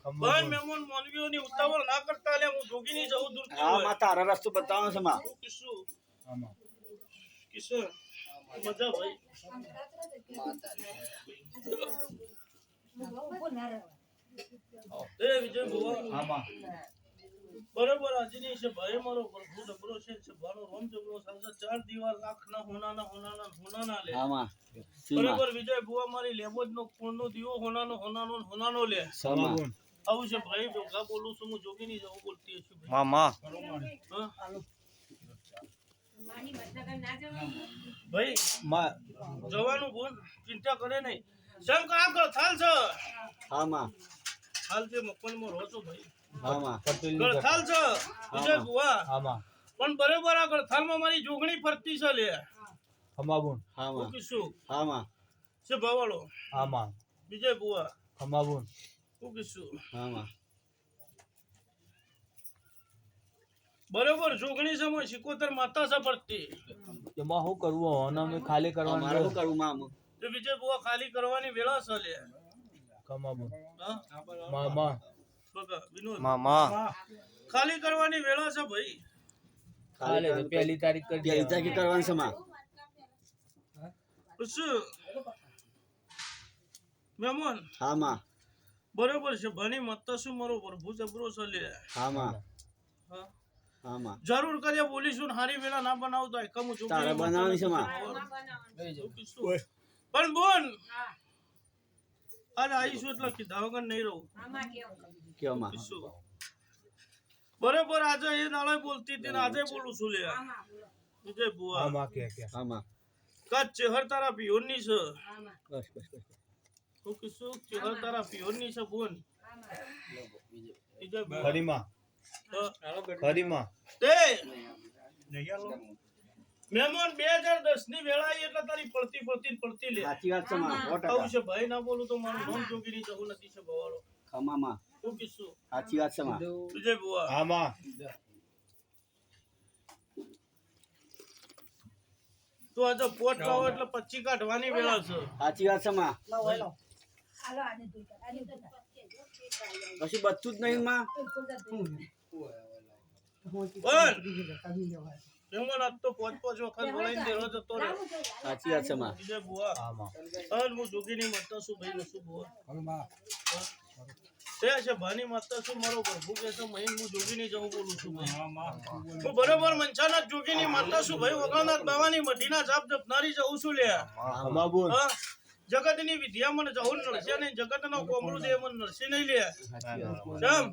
ભાઈ મહેમાન મોનવીઓની ઉતાવળ ના કરતા લે હું જોગીની જવું દૂર હા માં તારા રસ્તો બતાવો છે માં કિસ્સો કિસ્સો મજા ભાઈ એ વિજય ભુવા હા માં બરોબર આજની છે ભાઈ મારો પ્રભુ ડબરો છે ભાનો રોમ જબરો સાંસદ 4 દીવાર લાખ ના હોનાના લે હા માં બરોબર વિજય ભુવા મારી લેબોજ નો કોણનો દીવો હોનાનો લે સમા આવું છે ભાઈ ભોગા બોલું છું હું જોગીની જવું બોલતી છું મામા ભાઈ માં જવાનું બોલ ચિંતા કરે નહીં સમ કા થાલ છે હા માં હાલ જે મકવાનમાં રહો છો ભાઈ હા માં ગળથાલ છે વિજય ભુવા હા માં પણ બરોબર આ ગળથાલમાં મારી જોગણી ફરતી છે લે ખમાબુન હા માં કીશું હા માં છે ભાવાળો હા માં વિજય ભુવા ખમાબુન હું કીશું હા માં બરોબર જોગણી સમય 71 માતા છે ફરતી એમાં શું કરવું હોના મેં ખાલી મારે કરવાનું શું કરું માં તે વિજય ભુવા ખાલી કરવાની વેળા છે લે ખમાબુન હા મામા બકા વિનોદ મામા ખાલી કરવાની વેળા છે ભાઈ ખાલી પહેલી તારીખ કરી પહેલી તારીખે કરવાનું છે માં શું મહેમાન હા માં બરોબર છે ભણી મત શું મારો પ્રભુ જબરો છે લે હા માં હા હા માં જરૂર કરીએ બોલીશું ને હારી વેળા ના બનાવતો હોય કમ જો તારે બનાવવાની છે માં પણ બોન આજે આવીશું એટલે કીધા વગર નહીં રહું કયો માં શું બરોબર આજે એ નાળે બોલતી હતી ને આજે બોલું છું લે વિજય બુઆ મામા કે હા માં કચ્છ ચેહર તારા પિયોરની છે બસ બસ બસ હું કીશું ચેહર તારા પિયોરની છે બોન વિજય બુઆ ખરીમાં ખરીમાં તે મહેમાન 2010 ની વેળા આવી એટલે તારી પડતી લે સાચી વાત છે માં 100% આવું છે ભાઈ ના બોલું તો મારું નામ જોગીની જવું નથી છે ભવાળો ખમા માં હું કીશું સાચી વાત છે માં વિજય બુઆ હા માં તો આ તો પોટ લાવો એટલે 25 કાઢવાની વેળા છે સાચી વાત છે માં પછી બધું જ નહીં માં પણ મહેમાન આજ તો 5 વખત બોલાઈને દેરો જતો રે સાચી વાત છે માં વિજય બુઆ હા માં હું જોગીની માતા છું ભાઈ નસું બુઆ તે છે ભાની માતા છું મારો પ્રભુ કે છે મહિન હું જોગીની જવું બોલું છું ભાઈ હું બરોબર મંચાના જોગીની માતા છું ભાઈ વગરનાથ બાવાની મઢીના જાપ જપનારી જવું છું લે ખમાબુન હા જગતની વિદ્યા મને જવું નડશે નહીં જગતનો કોમળું દે મને નડશે નહીં લે કેમ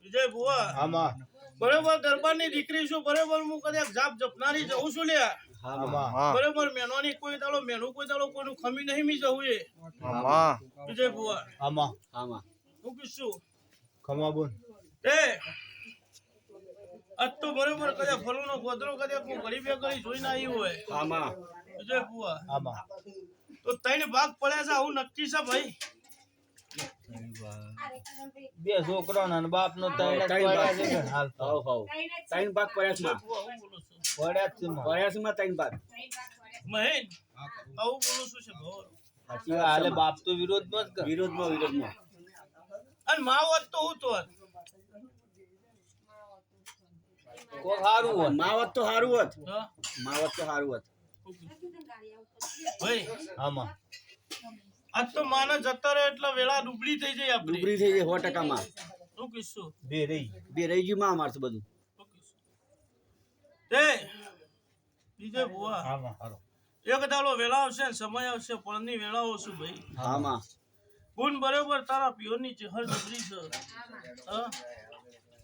વિજય બુઆ હા માં બરોબર દરબારની દીકરી છું બરોબર હું કદાચ જાપ જપનારી જવું છું લે હા માં બરોબર મેનોની કોઈ દાડો કોઈનું ખમી નહીં મી જવું એ મામા વિજય બુઆ હા માં હા માં હું કીશું ખમાબુન એ આજ તો બરોબર કદાચ ફલૂનો ગોદરો કદાચ હું ઘડી બે ઘડી જોઈને આવ્યું હોય હા માં વિજય બુઆ હા માં તો 3 ભાગ પડ્યા છે આવું નક્કી છે ભાઈ બે છોકરા ને બાપ નો ત્રણ પડ્યા છે ભાગ. હાલ તો હવ હવ 3 ભાગ પડ્યા છે માં બુઆ, હું બોલું છું પડ્યા જ છે માં પડ્યા છે માં 3 ભાગ મહેન આવું બોલું છું છે ભવર સાચી વાત હાલે છે બાપ તો વિરોધમાં જ કર વિરોધમાં અને માં હોત તો હું તો હોત. કોઈ સારું હોય માવત તો સારું હોત હા માવત તો સારું હોત ભાઈ હા માં આજ તો માને જતા રહે એટલે વેળા ડુબળી થઈ જાય આપણી ડુબરી થઈ જાય 100% માં શું કીશું બે રહી બે રહી ગયું માં અમારે તો બધું તે વિજય બુઆ હા માં હારો એક દાડો વેળા આવશે ને સમય આવશે પણની વેળાઓ છું ભાઈ હા માં ગુણ બરોબર તારા પિયોરની ચહેર જબરી છે હા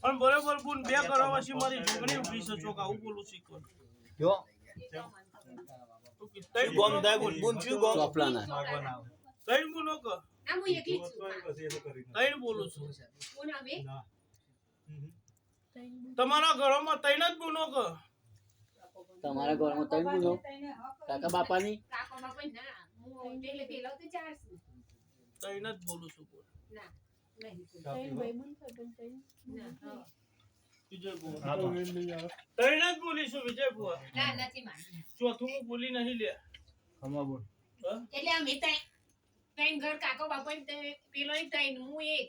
પણ બરોબર ગુણ બે કરવા પછી મારી જોગણી ઉભી છે ચોક આવું બોલું શીખવા જો તઈ ગોમ દા ગુન છું ગોમ ચોપલાના તઈ બોલો કે તઈ બોલું છું તમારા ઘરોમાં તઈને જ બોલો કે તમારા ઘરમાં 3 ગુનો કાકા બાપાની તઈને જ બોલું છું વિજય બુઆ તઈને જ બોલીશું વિજય બુઆ ચોથું હું બોલી નહીં લે ખમાબુન હા? એટલે અમે ત્રણ ઘર કાકો બાપા પેલો એક ત્રણ હું એક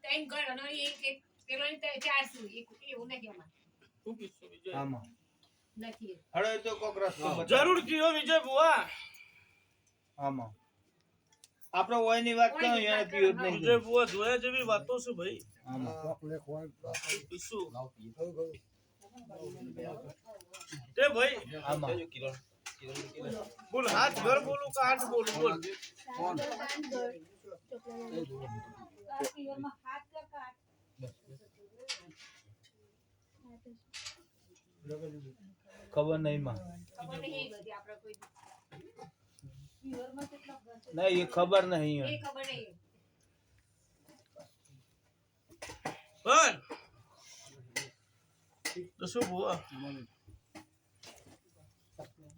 ત્રણ ઘરનો એક પેલો ને ચાર શું એવું નથી અમારે શું કીધું વિજય આમાં નથી હળો એ તો કોક રસ્તો બતાવો. જરૂર કયો વિજય બુઆ આમાં આપણે ઓયની વાત કરો એને પીવું જ નહીં. વિજય બુઆ જોયા જેવી વાતો છે ભાઈ આમાં શું તે ભાઈ આમાં બોલ હાથ ઘર બોલું કે હાથ બોલું બોલ ખબર નહીં માં ખબર નહીં બધી આપણે કોઈ નહીં એ ખબર નહીં એ ખબર નહીં પણ તો શું બુઆ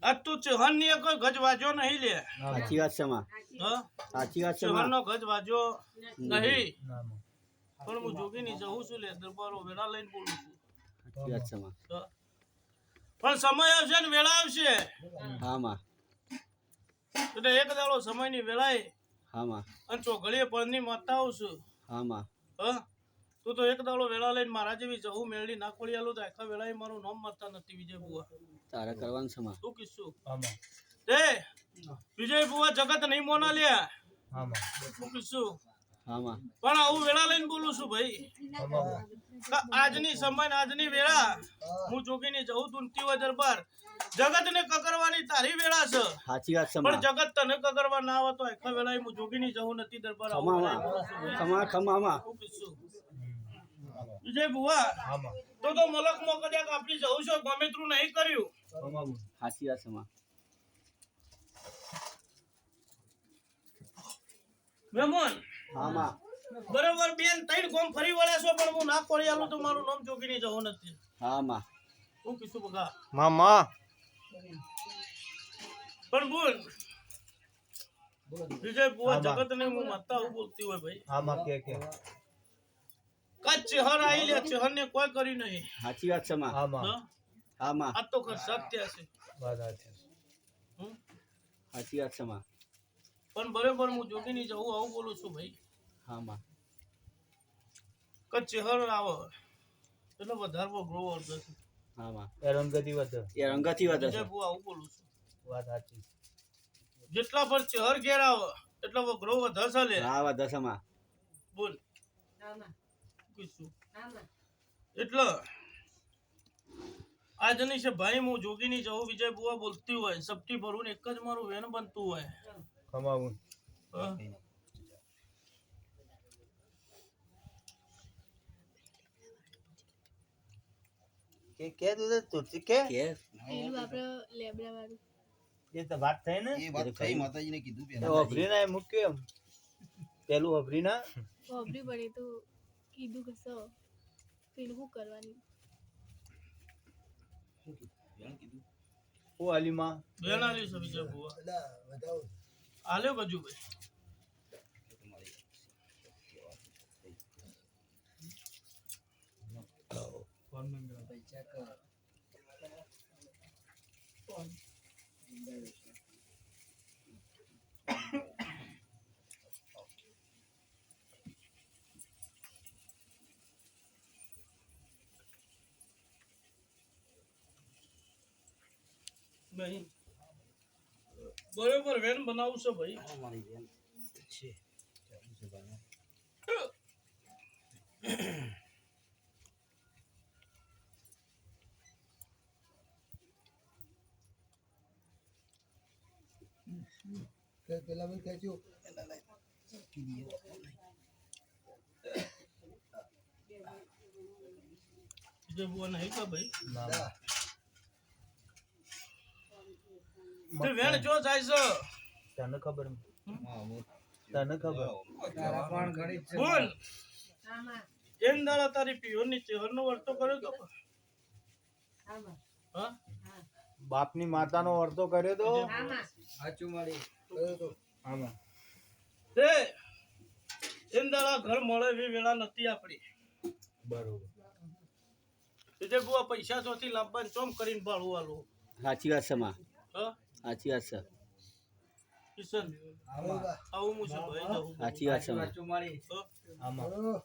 આ તું ચૌહાણ ની કોઈ ગજ વાજો નહીં લે સાચી વાત છે માં હા સાચી વાત છે ચૌહાણ માં નો ગજ વાજો નહીં આમાં પણ હું જોગી ની જવું છું લે દરબારો વેળા લઈને બોલું છું સાચી વાત છે માં હા. પણ સમય આવશે ને વેળા આવશે હા માં એટલે એક દાડો સમય ની વેળાએ હા માં અને ચોઘડીએ પળની માતા આવશું હા માં હા તું તો એક દાડો વેળા લઈને મારા જેવી જવું મેળવી ના ખોલી આલું તો આખા વેળાએ મારું નામ મારતા નથી વિજય બુઆ તારે કરવાનું છે માં શું કીધું આમાં તે વિજય બુઆ જગત નહીં મોના લ્યા આમાં શું કીધું હા માં પણ આવું વેળા લઈને બોલું છું ભાઈ આમાં આજની સમય ને આજની વેળા હું જોગીની જવું તુંતી હોય દરબાર જગત ને કકરવાની તારી વેળા છે સાચી વાત છે પણ માં જગત તને કકરવા ના આવે તો આખા વેળાએ હું જોગીની જવું નથી દરબાર આવું ખમા વેળાએ માં બોલું છું ભાઈ. ખમા ખમા માં શું કીધું? વિજય બુઆ આમાં તો મલક માં કદાચ આપણી જવું છે ગમેત્રું નહીં કર્યું આમાં સાચી વાત છે માં મહેમાન હા માં બરાબર બેન ત્રણ ગોમ ફરી વળ્યા છો પણ હું ના પડી આલું તો મારું નામ જોગીની જવું નથી હા માં શું કીધું બગા મામા પણ બોલ વિજય બુઆ આમાં. જગત ને હું માતા હું બોલતી હોય ભાઈ આમાં કે કચ્છ ચેહર આઈ લે ચેહર ને કોઈ કરી નહીં સાચી વાત છે માં આમાં હા? હા માં આ તો સત્ય છે વાત સાચી. હમ? સાચી વાત છે માં પણ બરાબર હું જોગીની જવું આવું બોલું છું ભાઈ હા માં કચ્છ ચેહર આવે એટલે વધારવો ગ્રો અર્ધ છે હા માં એ રંગતી વધે એ રંગથી વધે વિજય છે બુઆ આવું બોલું છું વાત સાચી. જેટલા પર ચેહર ઘેર આવે એટલા ગ્રો વધારશે લે હા વધે છે માં બોલ આમાં કીધું આમાં એટલે આજની છે ભાઈ હું જોગીની જવું વિજય બુઆ બોલતી હોય સપટી ભરું ને એક જ મારું વેન બનતું હોય ખમાવું હા? કે તું તો કે કે પેલું આપણે લેબડા વાળું એ તો વાત થઈ ને એ વાત થઈ માતાજીને કીધું એ અભરીના એ મૂક્યો એમ પેલું અભરીના વાપરી પડે તો કીધું કે સર પેલું શું કરવાની ઓ અલીમાં બેન આલી છે વિજય બુઆ આલ્યો ગજુ ભાઈ નહીં બરોબર વેન બનાવું છે ભાઈ વિજય બુઆ નહીં કા ભાઈ તે વેણ જો જાય છે તને ખબર તને ખબર બોલ આમાં એમ દાડા તારી પિયોરની ચેહરનો વર્તો કર્યો તો આમાં હા બાપની માતાનો વર્તો કર્યો તો આમાં આમાં તે એમ દાડા ઘર મળે એવી વેળા નથી આપણી બરોબર વિજય બુઆ પૈસા ચોથી લાવવાનું ચોમ કરીને ભાડું આલું સાચી વાત છે માં હા સાચી વાત છે કિશન આવું હું છું ભાઈ જવું સાચી વાત છે માં હા? આમાં